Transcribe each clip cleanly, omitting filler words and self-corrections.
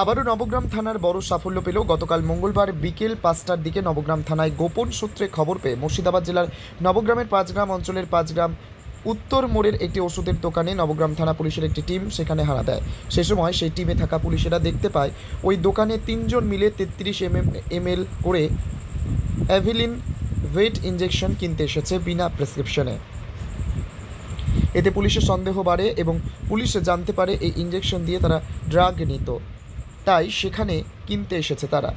আবারও নবগ্রাম থানার বড় সাফল্য পেল গতকাল মঙ্গলবার বিকেল 5টার দিকে নবগ্রাম থানায় গোপন সূত্রে খবর পেয়ে মুর্শিদাবাদ জেলার নবগ্রামের পাঁচগ্রাম অঞ্চলের পাঁচগ্রাম উত্তর মোড়ের একটি ওষুধের দোকানে নবগ্রাম থানা পুলিশের একটি টিম সেখানে হানা দেয়। সে সময় সেই টিমে থাকা পুলিশেরা দেখতে পায় ওই দোকানে 3জন মিলে 33 ml করে অ্যাভিলিন ওয়েট ইঞ্জেকশন কিনতে এসেছে বিনা প্রেসক্রিপশনে। এতে পুলিশের সন্দেহ বাড়ে এবং পুলিশ জানতে পারে এই ইঞ্জেকশন দিয়ে তারা ড্রাগ নিত, তাই সেখানে কিনতে এসেছে তারা।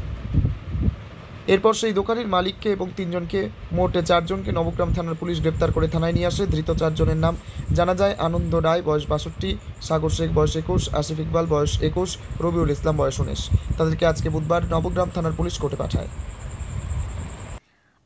এরপর সেই দোকানের মালিককে এবং 3জনকে মোট 4জনকে নবগ্রাম থানার পুলিশ গ্রেপ্তার করে থানায় নিয়ে আসে। ধৃত 4জনের নাম জানা যায় আনন্দ রায় বয়স 62, সাগর শেখ বয়স 21, আসিফ ইকবাল বয়স 21, রবিউল ইসলাম বয়স 19। তাদেরকে আজকে বুধবার নবগ্রাম থানার পুলিশ কোর্টে পাঠায়।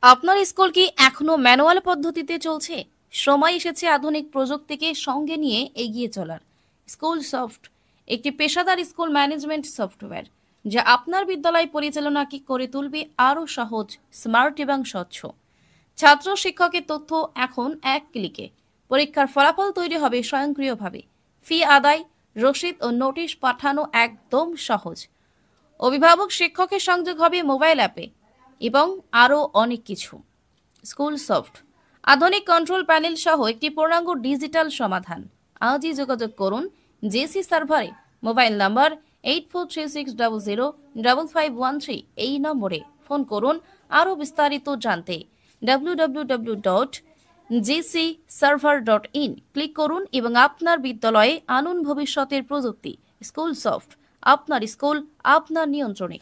আপনার স্কুল কি এখনো ম্যানুয়াল পদ্ধতিতে চলছে? সময় এসেছে আধুনিক প্রযুক্তিকে সঙ্গে নিয়ে এগিয়ে চলার। স্কুল সফট একটি পেশাদার স্কুল ম্যানেজমেন্ট সফটওয়্যার যা আপনার বিদ্যালয় পরিচালনাকে করে তুলবে আরও সহজ, স্মার্ট এবং স্বচ্ছ। ছাত্র শিক্ষকের তথ্য এখন এক ক্লিকে। পরীক্ষার ফলাফল তৈরি হবে স্বয়ংক্রিয়ভাবে। ফি আদায়, রসিদ ও নোটিশ পাঠানো একদম সহজ। অভিভাবক শিক্ষকের সংযোগ হবে মোবাইল অ্যাপে এবং আরও অনেক কিছু। স্কুল সফট আধুনিক কন্ট্রোল প্যানেল সহ একটি পূর্ণাঙ্গ ডিজিটাল সমাধান। আজই যোগাযোগ করুন জেসি সার্ভারে। মোবাইল নাম্বার 8436005513 এই নম্বরে ফোন করুন। আরও বিস্তারিত জানতে www.jcserver.in ক্লিক করুন এবং আপনার বিদ্যালয়ে আনুন ভবিষ্যতের প্রযুক্তি। স্কুল সফট, আপনার স্কুল আপনার নিয়ন্ত্রণে।